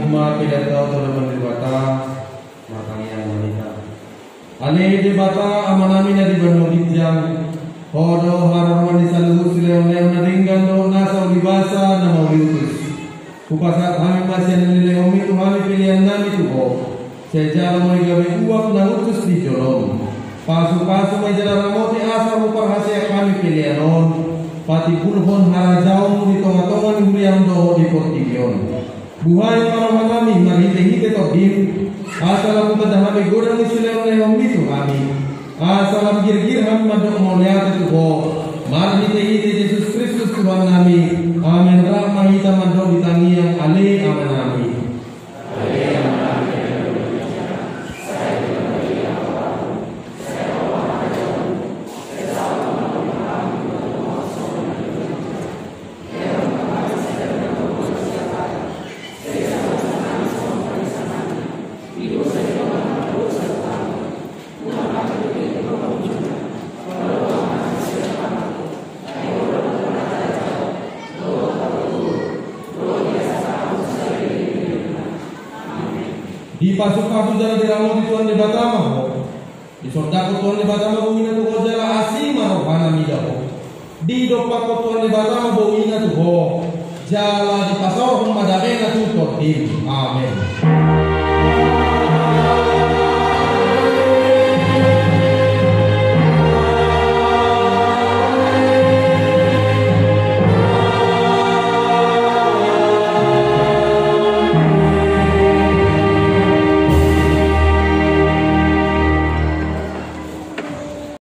kuma pidato telah berbata matang yang menikah. Ane di bata amanami na di Bandung Kijang. Hodo haraman di saluhur sileon na ringgan do nasa ulibasa na mauliutus. Kupasat kami masih nilai omi tu kami pilihan nami tu ho. Sejak mau gawe uap na utus di jolong. Pasu-pasu may jalan ramoti asa muparhasya kami pilihan on. Pati pulhon harajau di tonga-tonga ni yang do di Portigion. Buhay para kami marhite-hite to dim. Asalam tadahami godang isileon na omi tu kami. Asalam gir-gir ham madok moliat tu ho. Marhite-hite Yesus Kristus Tuhan nami. Amin rahmah hita madok ditangi yang ale amin amin. Di pasu-pasu jalan diramu di Tuhan di Batama di sordaku Tuhan di Batama bumina tu ho jala asima rohana midaho di dopako Tuhan di Batama bumina tu ho jala di pasor madagena tu totim amin.